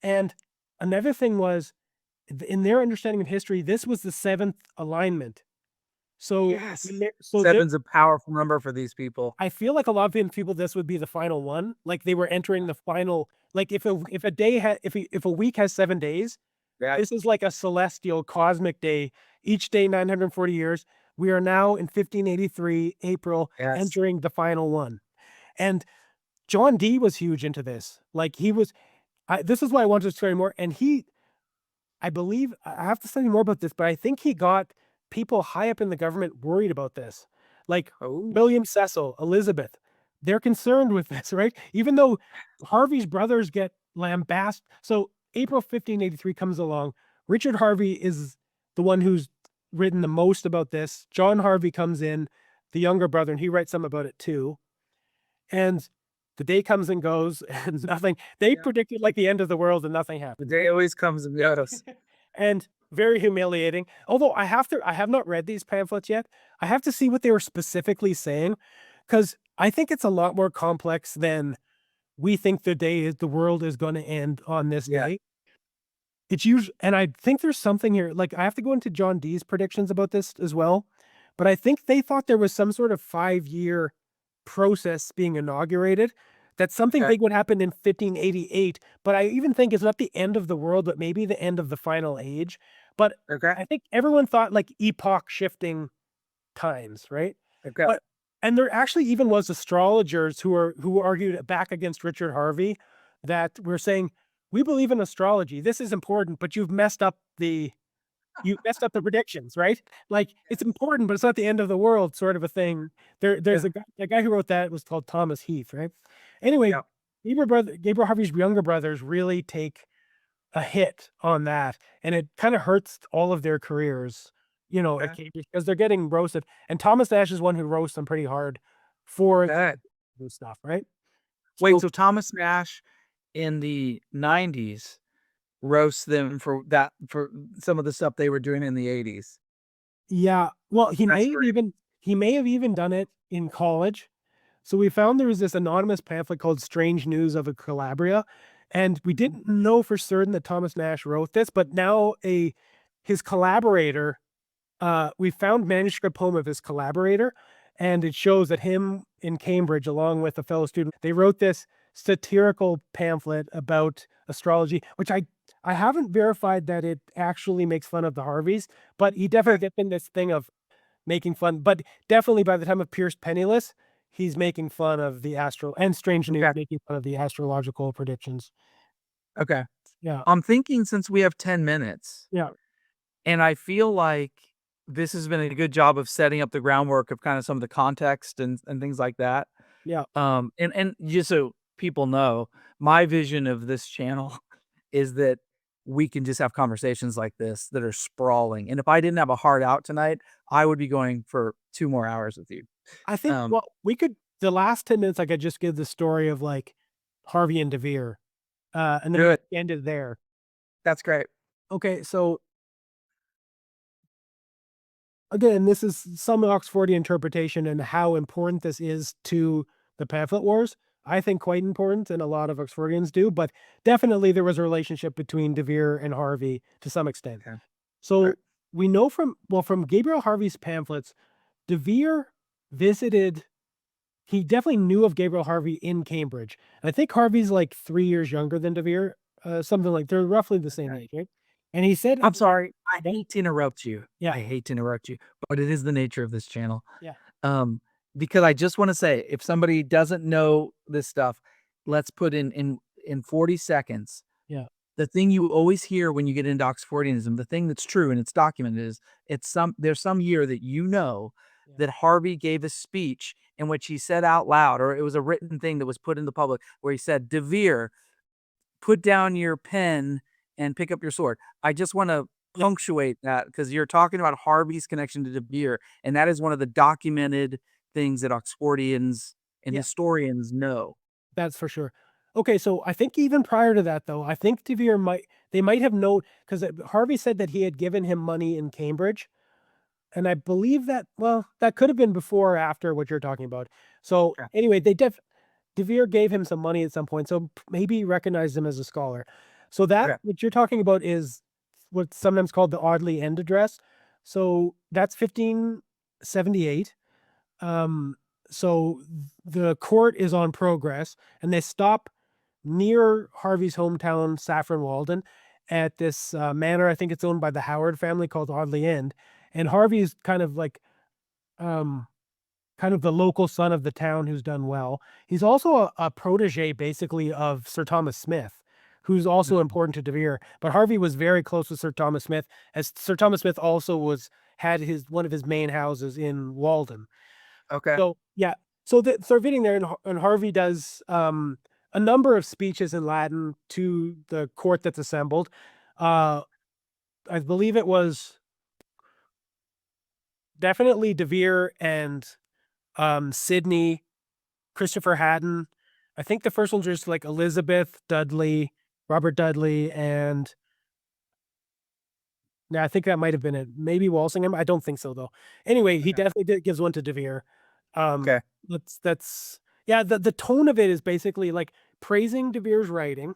And another thing was, in their understanding of history, this was the 7th alignment. So, Yes. so 7's a powerful number for these people. I feel like a lot of people, this would be the final one. Like they were entering the final. Like if a day had if a week has 7 days, Yeah. this is like a celestial cosmic day. Each day 940 years. We are now in 1583 April, Yes. entering the final one. And John Dee was huge into this. Like he was. This is why I wanted to study more. And I believe I have to study more about this, but I think he got people high up in the government worried about this. Like Oh. William Cecil, Elizabeth, they're concerned with this, right? Even though Harvey's brothers get lambasted. So April 1583 comes along. Richard Harvey is the one who's written the most about this. John Harvey comes in, the younger brother, and he writes some about it too. And the day comes and goes, and nothing. They predicted like the end of the world, and nothing happened. The day always comes and goes. And very humiliating. Although I have not read these pamphlets yet. I have to see what they were specifically saying, because I think it's a lot more complex than we think the world is going to end on this Yeah. day. It's usually, and I think there's something here. Like I have to go into John Dee's predictions about this as well, but I think they thought there was some sort of 5-year process being inaugurated, that something Okay. big would happen in 1588. But I even think it's not the end of the world, but maybe the end of the final age. But Okay. I think everyone thought like epoch shifting times, right? Okay. But and there actually even was astrologers who argued back against Richard Harvey, that were saying, we believe in astrology. This is important, but you messed up the predictions, right? Like it's important, but it's not the end of the world, sort of a thing. There's Yeah. a guy who wrote that was called Thomas Heath, right? Anyway, Yeah. Gabriel Harvey's younger brothers really take a hit on that, and it kind of hurts all of their careers, at Okay. Cambridge, because they're getting roasted. And Thomas Nash is one who roasts them pretty hard for Good. this stuff, right? Wait, so Thomas Nash in the 90s roasts them for some of the stuff they were doing in the 80s. Yeah, well, That's great. he may have even done it in college. So we found there was this anonymous pamphlet called Strange News of a Calabria, and we didn't know for certain that Thomas Nash wrote this, but now his collaborator, we found manuscript poem of his collaborator, and it shows that him in Cambridge, along with a fellow student, they wrote this satirical pamphlet about astrology, which I haven't verified that it actually makes fun of the Harveys, but he definitely gets in this thing of making fun. But definitely by the time of Pierce Penniless, he's making fun of the and Strange News, Okay. making fun of the astrological predictions. Okay. Yeah. I'm thinking, since we have 10 minutes, Yeah. and I feel like this has been a good job of setting up the groundwork of kind of some of the context and things like that. Yeah. And just so people know, my vision of this channel is that we can just have conversations like this that are sprawling. And if I didn't have a hard out tonight, I would be going for 2 more hours with you. I think, Um, well, the last 10 minutes, I could just give the story of like Harvey and de Vere, and then Good. end it there. That's great. Okay, so again, this is some Oxfordian interpretation and how important this is to the pamphlet wars. I think quite important, and a lot of Oxfordians do, but definitely there was a relationship between de Vere and Harvey to some extent. Okay. So Right. we know from Gabriel Harvey's pamphlets, de Vere he definitely knew of Gabriel Harvey in Cambridge. And I think Harvey's like 3 years younger than de Vere, something like they're roughly the same Okay. age, right? And he said, I'm sorry. I hate to interrupt you. Yeah. I hate to interrupt you, but it is the nature of this channel. Yeah. Because I just want to say, if somebody doesn't know this stuff, let's put in 40 seconds. Yeah. The thing you always hear when you get into Oxfordianism, the thing that's true and it's documented, is there's some year that that Harvey gave a speech in which he said out loud, or it was a written thing that was put in the public, where he said, "De Vere, put down your pen and pick up your sword." I just want to punctuate that, because you're talking about Harvey's connection to de Vere, and that is one of the documented things that Oxfordians and Yeah. historians know. That's for sure. Okay, so I think even prior to that, though, I think de Vere might have known, because Harvey said that he had given him money in Cambridge, and I believe that, well, that could have been before or after what you're talking about. So Okay. anyway, De Vere gave him some money at some point, so maybe he recognized him as a scholar. So that Okay. what you're talking about is what's sometimes called the Audley End Address. So that's 1578. Um, so the court is on progress, and they stop near Harvey's hometown, Saffron Walden, at this manor. I think it's owned by the Howard family, called Audley End. And Harvey's kind of like um, kind of the local son of the town who's done well. He's also a protege, basically, of Sir Thomas Smith, who's also important to De Vere. But Harvey was very close with Sir Thomas Smith, as Sir Thomas Smith also had one of his main houses in Walden. Okay. So yeah, so they're visiting there, and Harvey does a number of speeches in Latin to the court that's assembled. I believe it was definitely De Vere and Sidney, Christopher Hatton. I think the first ones are just like Elizabeth Dudley, Robert Dudley, and yeah, I think that might have been it. Maybe Walsingham. I don't think so though. Anyway, he Okay. definitely gives one to De Vere. Okay. That's yeah. The tone of it is basically like praising De Vere's writing.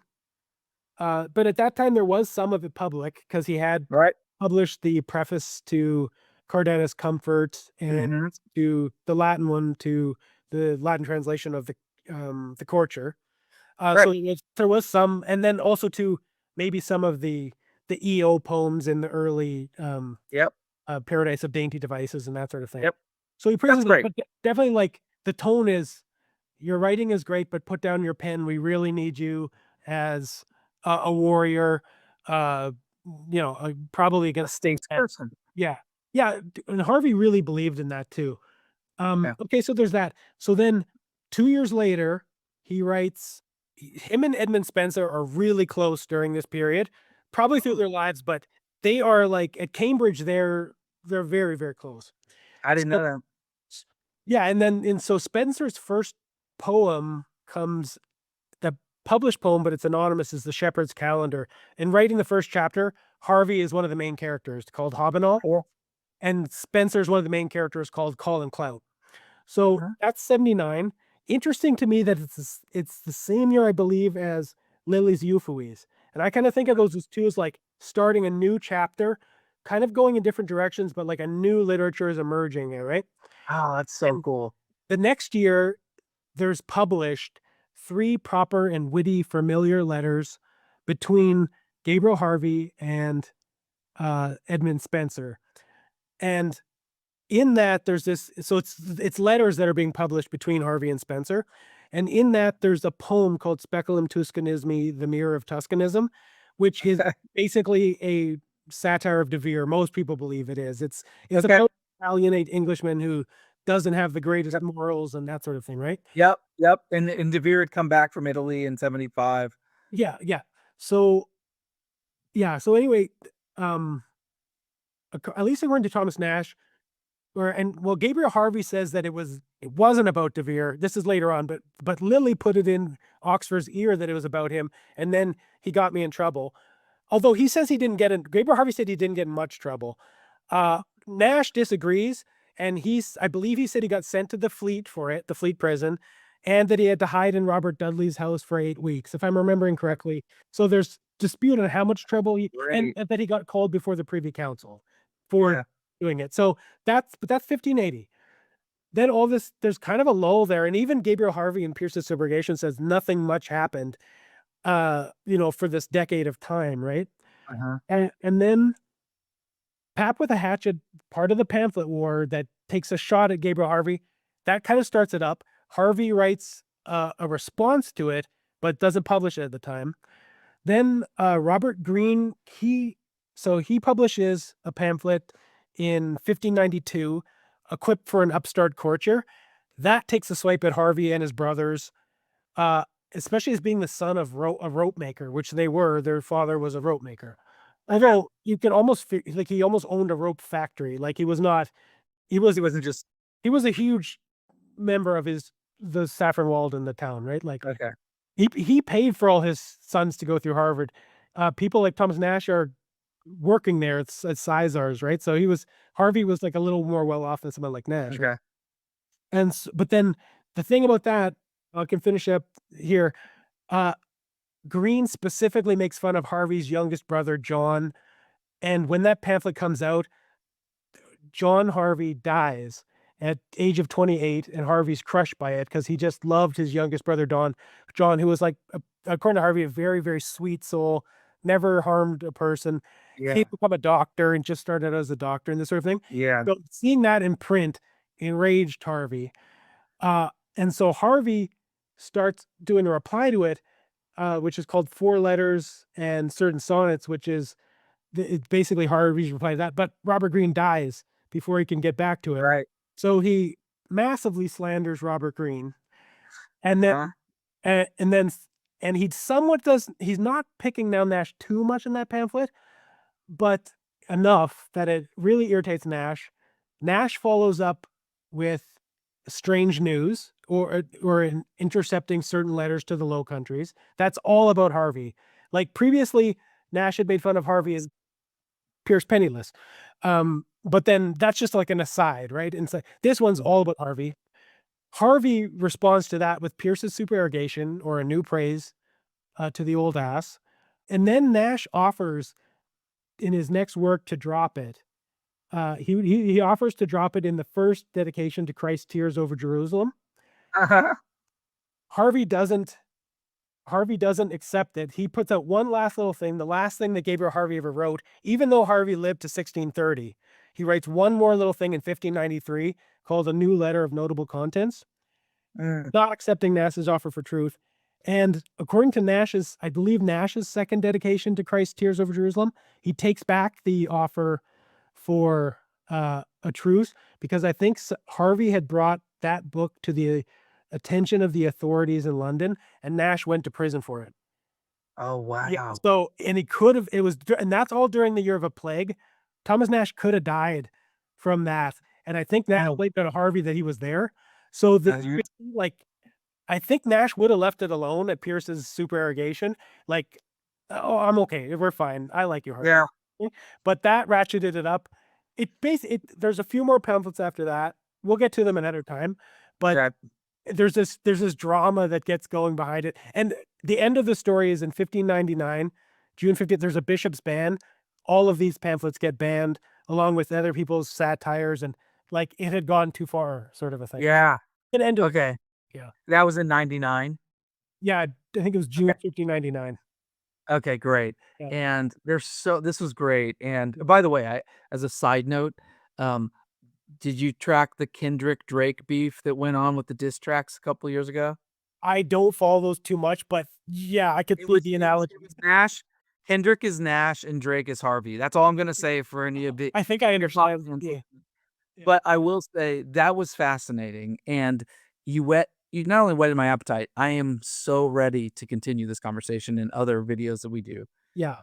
But at that time there was some of it public, because he had Right. published the preface to Cardanus Comfort, and Mhm. to the Latin one, to the Latin translation of the Courtier. Right. So there was some, and then also to maybe some of the EO poems in the early Yep. Paradise of Dainty Devices and that sort of thing. Yep. So he praises That's it, great. but definitely like the tone is, your writing is great, but put down your pen. We really need you as a warrior. Uh, probably A against. statesperson. Yeah, yeah, and Harvey really believed in that too. Yeah. Okay, so there's that. So then 2 years later, he writes, him and Edmund Spenser are really close during this period, probably through Oh, their lives, but they are like at Cambridge, they're very, very close. I didn't So know that. yeah, and so Spenser's first poem comes, the published poem, but it's anonymous, is The Shepherd's Calendar. In writing the first chapter, Harvey is one of the main characters, called Hobbinol, Cool. and Spenser is one of the main characters, called Colin Clout. So Uh-huh. that's 79. Interesting to me that it's the same year, I believe, as Lyly's Euphues. And I kind of think of those as two, as like starting a new chapter, kind of going in different directions, but like a new literature is emerging there, right? Oh, that's so And cool. the next year, there's published 3 proper and witty familiar letters between Gabriel Harvey and Edmund Spenser. And in that there's this, so it's letters that are being published between Harvey and Spenser. And in that there's a poem called Speculum Tuscanismi, the Mirror of Tuscanism, which is basically a satire of De Vere. Most people believe it is. It's Okay. about an alienate Englishman who doesn't have the greatest morals and that sort of thing, right? Yep. Yep. And De Vere had come back from Italy in 75. Yeah, yeah. So yeah, so anyway, um, at least according to Thomas Nash, Gabriel Harvey says that it wasn't about De Vere. This is later on, but Lyly put it in Oxford's ear that it was about him, and then he got me in trouble. Although he says he didn't get in, Gabriel Harvey said he didn't get in much trouble. Nash disagrees, and I believe he said he got sent to the Fleet for it, the Fleet prison, and that he had to hide in Robert Dudley's house for 8 weeks, if I'm remembering correctly. So there's dispute on how much trouble and Great. that he got called before the Privy Council for Yeah. doing it. So that's 1580. Then all this, there's kind of a lull there, and even Gabriel Harvey in Pierce's Subrogation says nothing much happened, for this decade of time, right? Uh-huh. And then Pap with a Hatchet, part of the Pamphlet War that takes a shot at Gabriel Harvey, that kind of starts it up. Harvey writes a response to it, but doesn't publish it at the time. Then Robert Greene, he publishes a pamphlet in 1592, equipped for an upstart courtier. That takes a swipe at Harvey and his brothers, especially as being the son of a rope maker, which they were. Their father was a rope maker. Although you can almost feel like he almost owned a rope factory. Like he was not, he He wasn't just was a huge member of the Saffron Walden, the town, right? Like okay. he paid for all his sons to go through Harvard. People like Thomas Nash are working there at Sizars, right? So Harvey was like a little more well off than someone like Nash. Right? Okay. And but then the thing about that, I can finish up here. Greene specifically makes fun of Harvey's youngest brother, John. And when that pamphlet comes out, John Harvey dies at age of 28, and Harvey's crushed by it because he just loved his youngest brother, John, who was like, according to Harvey, a very, very sweet soul, never harmed a person. Yeah. He became a doctor and just started out as a doctor and this sort of thing. Yeah. So seeing that in print enraged Harvey. And so Harvey starts doing a reply to it, which is called Four Letters and Certain Sonnets, which is it's basically Harvey's reply to that. But Robert Greene dies before he can get back to it. Right. So he massively slanders Robert Greene. And then, and he somewhat he's not picking down Nash too much in that pamphlet, but enough that it really irritates Nash. Nash follows up with strange news or intercepting certain letters to the Low Countries. That's all about Harvey. Like previously, Nash had made fun of Harvey as Pierce penniless. But then that's just like an aside, right? And so this one's all about Harvey. Harvey responds to that with Pierce's supererogation or a new praise to the old ass. And then Nash offers in his next work to drop it. He offers to drop it in the first dedication to Christ's tears over Jerusalem. Harvey doesn't accept it. He puts out one last little thing, the last thing that Gabriel Harvey ever wrote, even though Harvey lived to 1630. He writes one more little thing in 1593 called A New Letter of Notable Contents, not accepting Nash's offer for truth. And according to I believe Nash's second dedication to Christ's tears over Jerusalem, he takes back the offer for a truce because I think Harvey had brought that book to the attention of the authorities in London, and Nash went to prison for it. Oh, wow. Yeah, so, and he could have, and that's all during the year of a plague. Thomas Nash could have died from that. And I think Nash blamed on Harvey that he was there. So I think Nash would have left it alone at Pierce's supererogation. Like, oh, I'm okay. We're fine. I like you, Harvey. Yeah. But that ratcheted it up. There's a few more pamphlets after that. We'll get to them another time. But there's this drama that gets going behind it. And the end of the story is in 1599, June 15th, there's a bishop's ban. All of these pamphlets get banned along with other people's satires, and like it had gone too far, sort of a thing. Yeah. It ended. Okay. Yeah. That was in 99. Yeah, I think it was June 1599. Okay, great. Yeah. And this was great. And by the way, as a side note, did you track the Kendrick Drake beef that went on with the diss tracks a couple of years ago? I don't follow those too much, but yeah, I could see the analogy. It was Nash. Kendrick is Nash and Drake is Harvey. That's all I'm gonna say for any of the. I think I understand. Yeah. But I will say that was fascinating, and you not only whetted my appetite. I am so ready to continue this conversation in other videos that we do. Yeah.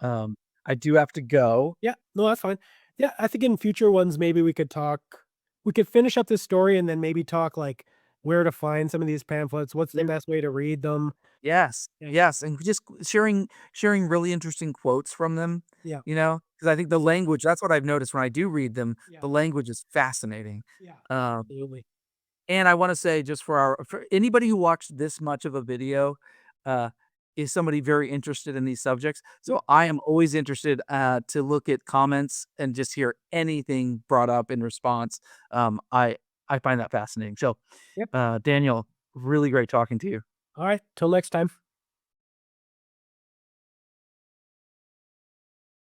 I do have to go. Yeah, no, that's fine. Yeah, I think in future ones maybe we could finish up this story and then maybe talk like where to find some of these pamphlets, what's the best way to read them. Yes, yes, and just sharing really interesting quotes from them. Yeah. Because I think the language, that's what I've noticed when I do read them, the language is fascinating. Yeah, Um, absolutely. and I wanna say just for anybody who watched this much of a video, is somebody very interested in these subjects. So I am always interested, to look at comments and just hear anything brought up in response. I find that fascinating. So, Yep. Daniel, really great talking to you. All right, till next time.